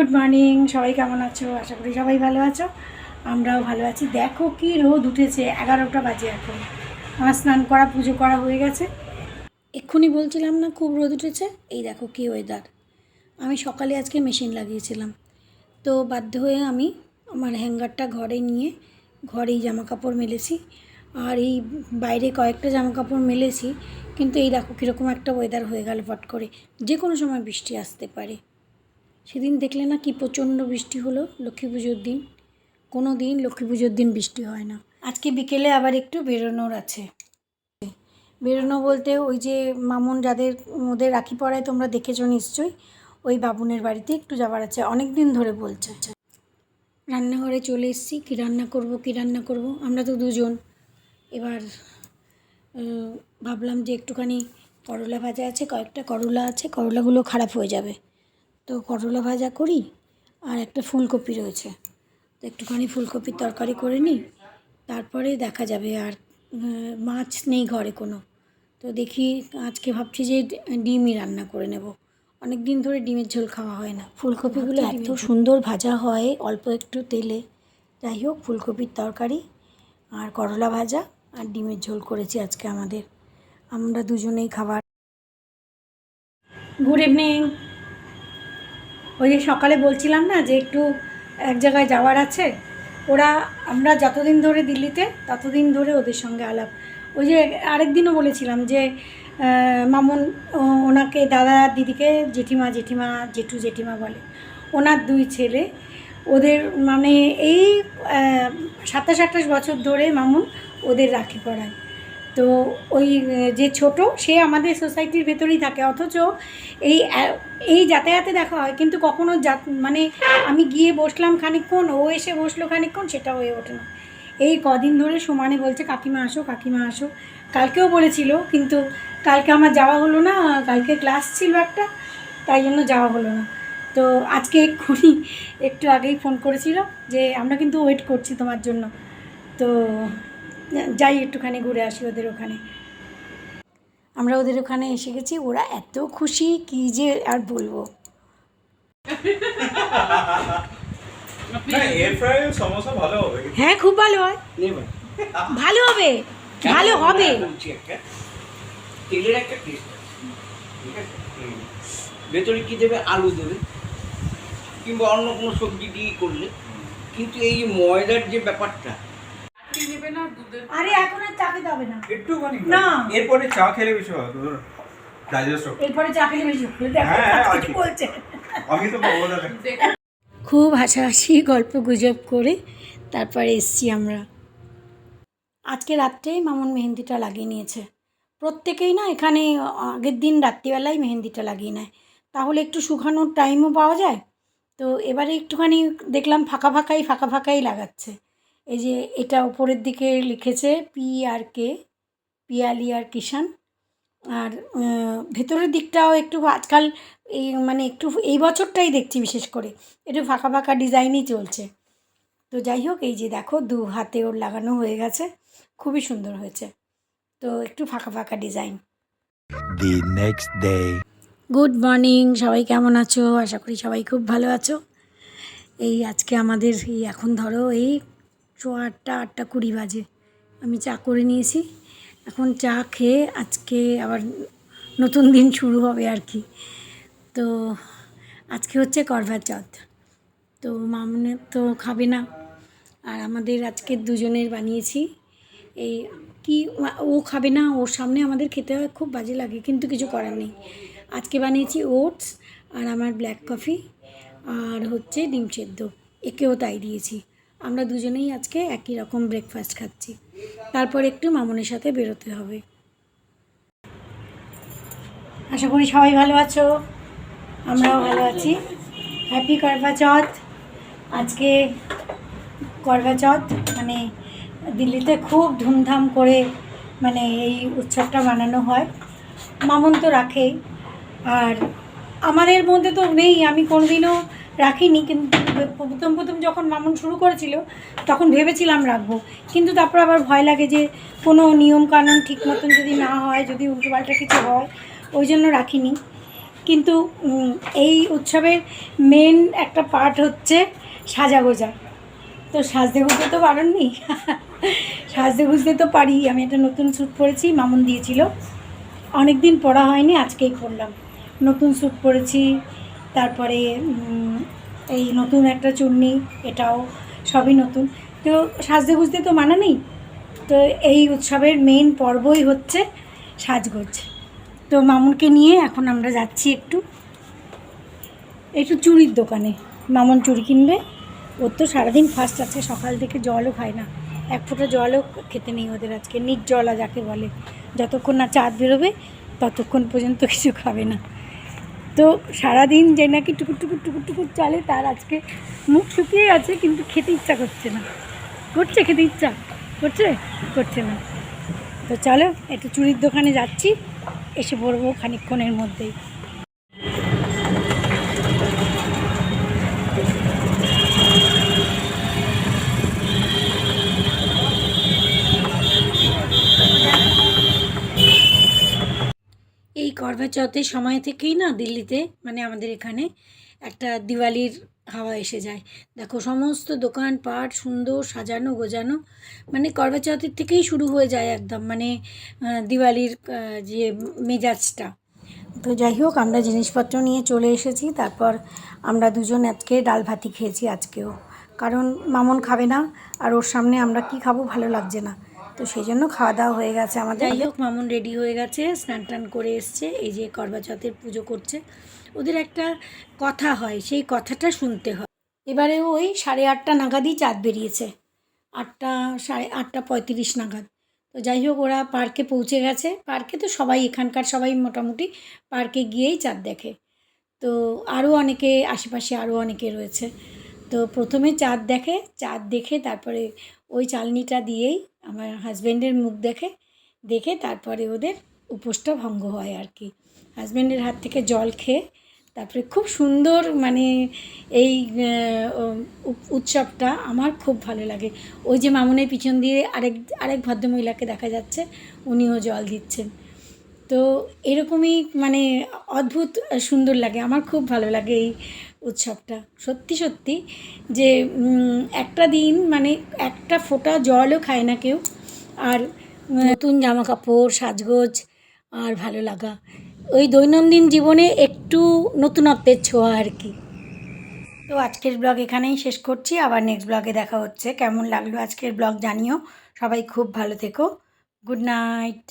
Good morning, সবাই কেমন আছো? আশা করি সবাই ভালো আছো, আমরাও ভালো আছি। দেখো কি রোদ উঠেছে, 11টা বাজে এখন। আমার স্নান করা পুজো করা হয়ে গেছে। এক্ষুনি বলছিলাম না খুব রোদ উঠেছে, এই দেখো কি ওয়েদার। আমি সকালে আজকে মেশিন লাগিয়েছিলাম, তো বাধ্য হয়ে আমি আমার হ্যাঙ্গারটা ঘরে নিয়ে ঘরেই জামা কাপড় মেলেছি। আর এই বাইরে কয়েকটা জামা কাপড় মেলেছি, কিন্তু এই দেখো কীরকম একটা ওয়েদার হয়ে গেল, ফট করে যে কোনো সময় বৃষ্টি আসতে পারে। সেদিন দেখলে না কি প্রচণ্ড বৃষ্টি হলো লক্ষ্মী পুজোর দিন। কোনো দিন লক্ষ্মী পুজোর দিন বৃষ্টি হয় না। আজকে বিকেলে আবার একটু বেরোনোর আছে। বেরোনো বলতে ওই যে মামুন যাদের ওদের রাখি পড়ায় তোমরা দেখেছো নিশ্চয়ই, ওই বাবুনের বাড়িতে একটু যাওয়ার আছে, অনেক দিন ধরে বলছে। রান্নাঘরে চলে এসেছি, কী রান্না করব, আমরা তো দুজন। এবার ভাবলাম যে একটুখানি করলা ভাজা আছে, কয়েকটা করলা আছে, করলাগুলো খারাপ হয়ে যাবে, তো করলা ভাজা করি। আর একটা ফুলকপি রয়েছে, তো একটুখানি ফুলকপির তরকারি করে নিই, তারপরে দেখা যাবে। আর মাছ নেই ঘরে কোনো, তো দেখি আজকে ভাবছি যে ডিমই রান্না করে নেব। অনেক দিন ধরে ডিমের ঝোল খাওয়া হয় না। ফুলকপিগুলো এত সুন্দর ভাজা হয় অল্প একটু তেলে। যাই হোক, ফুলকপির তরকারি আর করলা ভাজা আর ডিমের ঝোল করেছি আজকে আমরা দুজনেই খাবার। Good evening. ওই যে সকালে বলছিলাম না যে একটু এক জায়গায় যাওয়ার আছে, আমরা যতদিন ধরে দিল্লিতে ততদিন ধরে ওদের সঙ্গে আলাপ। ওই যে আরেকদিনও বলেছিলাম যে মামুন ওনাকে দাদা দিদিকে জেঠিমা জেঠিমা বলে। ওনার দুই ছেলে, ওদের মানে এই 27-28 বছর ধরে মামুন ওদের রাখি পড়ায়। তো ওই যে ছোট, সে আমাদের সোসাইটির ভেতরেই থাকে, অথচ এই যাতায়াতে দেখা হয়, কিন্তু কখনো মানে আমি গিয়ে বসলাম খানিকক্ষণ, ও এসে বসলো খানিকক্ষণ, সেটা হয়ে ওঠে না। এই কদিন ধরে সমানে বলছে কাকিমা আসো। কালকেও বলেছিল, কিন্তু কালকে আমার যাওয়া হলো না, কালকে ক্লাস ছিল একটা, তাই জন্য যাওয়া হলো না। তো আজকে এক্ষুনি একটু আগেই ফোন করেছিল যে আমরা কিন্তু ওয়েট করছি তোমার জন্য, তো যাই একটুখানি ঘুরে আসি ওদের ওখানে। আমরা ওদের ওখানে এসে গেছি, ওরা এত খুশি কি যে আর বলবো। হ্যাঁ, খুব ভালো হয়, ভালো হবে। তেলের একটা টেস্ট আছে, ঠিক আছে? ভেতরে কি দেবে, আলু দেবে কিংবা অন্য কোনো সবজি দিয়ে করলে, কিন্তু এই যে ময়দার যে ব্যাপারটা, আরে এখন আর চা খেতে হবে না, একটুখানি না, এরপরে চা খেলে বেশি হবে, তোর ডাইজেস্ট হবে। এরপরে চা খেলে বেশি হবে। হ্যাঁ, বলছে আমি তো বলবো না। খুব হাসাহাসি গল্প গুজব করে তারপরে এসছি আমরা। আজকে রাত্রেই মামুন মেহেন্দিটা লাগিয়ে নিয়েছে। প্রত্যেকেই না এখানে আগের দিন রাত্রিবেলায় মেহেন্দিটা লাগিয়ে নেয়, তাহলে একটু শুকানোর টাইমও পাওয়া যায়। তো এবারে একটুখানি দেখলাম ফাঁকাই লাগাচ্ছে। এই যে এটা উপরের দিকে লিখেছে PRK, পিয়ালি আর কিষান। আর ভেতরের দিকটাও একটু আজকাল একটু এই বছরটাই দেখছি বিশেষ করে একটু ফাঁকা ডিজাইনই চলছে। তো যাই হোক, এই যে দেখো 2 হাতে ওর লাগানো হয়ে গেছে, খুবই সুন্দর হয়েছে। তো একটু ফাঁকা design. The next day. Good morning, সবাই কেমন আছো? আশা করি সবাই খুব ভালো আছো। এই আজকে আমাদের এখন ধরো এই 8:20 বাজে, আমি চা করে নিয়েছি। এখন চা খেয়ে আজকে আবার নতুন দিন শুরু হবে আর কি। তো আজকে হচ্ছে করভা চৌথ, তো মামুনের তো খাবে না, আর আমাদের আজকে দুজনের বানিয়েছি। এই কি ও খাবে না, ওর সামনে আমাদের খেতে হয়, খুব বাজে লাগে, কিন্তু কিছু করার নেই। আজকে বানিয়েছি ওটস আর আমার ব্ল্যাক কফি আর হচ্ছে ডিম সেদ্ধ, একেও তাই দিয়েছি। আমরা দুজনেই আজকে একই রকম ব্রেকফাস্ট খাচ্ছি, তারপর একটু মামুনের সাথে বেরোতে হবে। আশা করি সবাই ভালো আছো, আমরাও ভালো আছি। হ্যাপি করভা চৌথ। আজকে করভা চৌথ মানে দিল্লিতে খুব ধুমধাম করে মানে এই উৎসবটা মানানো হয়। মামুন তো রাখেই, আর আমাদের মধ্যে তো নেই, আমি কোনোদিনও রাখিনি, কিন্তু প্রথম যখন মামুন শুরু করেছিল তখন ভেবেছিলাম রাখবো, কিন্তু তারপর আবার ভয় লাগে যে কোনো নিয়মকানুন ঠিক মতন যদি না হয়, যদি উল্টোপাল্টা কিছু হয়, ওই জন্য রাখিনি। কিন্তু এই উৎসবের মেন একটা পার্ট হচ্ছে সাজাগোজা। তো সাজতে গুজতে তো পারেননি সাজতে গুজতে তো পারি। আমি একটা নতুন স্যুট পরেছি, মামুন দিয়েছিল, অনেক দিন পরা হয়নি, আজকেই পরলাম। নতুন স্যুট পরেছি, তারপরে এই নতুন একটা চুন্নি, এটাও সবই নতুন। তো সাজতে গুজতে তো মানা নেই। তো এই উৎসবের মেইন পর্বই হচ্ছে সাজগোজ। তো মামুনকে নিয়ে এখন আমরা যাচ্ছি একটু চুড়ির দোকানে। মামুন চুড়ি কিনবে। ওর তো সারাদিন ফার্স্ট আছে, সকাল থেকে জলও খায় না, এক ফোঁটা জলও খেতে নেই ওদের আজকে, নির্জলা যাকে বলে। যতক্ষণ না চাঁদ বেরোবে ততক্ষণ পর্যন্ত কিছু খাবে না। তো সারাদিন যে নাকি টুকুর টুকুর টুকুর টুকুর চলে, তার আজকে মুখ শুকিয়ে আছে, কিন্তু খেতে ইচ্ছা করছে না। করছে খেতে ইচ্ছা করছে না। তো চলো একটু চুড়ির দোকানে যাচ্ছি, এসে পড়বো খানিকক্ষণের মধ্যেই। এই করবা চৌথের সময় থেকেই না দিল্লিতে, মানে আমাদের এখানে একটা দিওয়ালির হাওয়া এসে যায়। দেখো সমস্ত দোকানপাট সুন্দর সাজানো গোজানো, মানে করবা চৌথের থেকেই শুরু হয়ে যায় একদম, মানে দিওয়ালির যে মেজাজটা। তো যাই হোক, আমরা জিনিসপত্র নিয়ে চলে এসেছি। তারপর আমরা দুজন আজকে ডাল ভাতই খেয়েছি আজকেও, কারণ মামুন খাবে না, আর ওর সামনে আমরা কি খাবো, ভালো লাগছে না। তো সেই জন্য খাওয়া দাওয়া হয়ে গেছে আমাদের। যাই হোক, মামুন রেডি হয়ে গেছে, স্নান টান করে এসছে, এই যে করবা চৌথের পুজো করছে। ওদের একটা কথা হয়, সেই কথাটা শুনতে হয়। এবারে ওই 8:30 নাগাদই চাঁদ বেরিয়েছে, 8:35 নাগাদ। তো যাই হোক, ওরা পার্কে পৌঁছে গেছে। পার্কে তো সবাই, এখানকার সবাই মোটামুটি পার্কে গিয়েই চাঁদ দেখে। তো আরও অনেকে আশেপাশে আরও অনেকে রয়েছে। তো প্রথমে চাঁদ দেখে তারপরে ওই চালনিটা দিয়েই আমার হাজব্যান্ডের মুখ দেখে তারপরে ওদের উপোসটা ভঙ্গ হয় আর কি। হাজব্যান্ডের হাত থেকে জল খেয়ে তারপরে খুব সুন্দর, মানে এই উৎসবটা আমার খুব ভালো লাগে। ওই যে মামুনের পিছন দিয়ে আরেক ভদ্রমহিলাকে দেখা যাচ্ছে, উনিও জল দিচ্ছেন। তো এরকমই মানে অদ্ভুত সুন্দর লাগে, আমার খুব ভালো লাগে এই উৎসবটা। সত্যি যে একটা দিন মানে একটা ফোঁটা জলও খায় না কেউ, আর নতুন জামা কাপড় সাজগোজ আর ভালো লাগা, ওই দৈনন্দিন জীবনে একটু নতুনত্বের ছোঁয়া আর কি। তো আজকের ব্লগ এখানেই শেষ করছি, আবার নেক্সট ব্লগে দেখা হচ্ছে। কেমন লাগলো আজকের ব্লগ জানিও। সবাই খুব ভালো থেকো। Good night.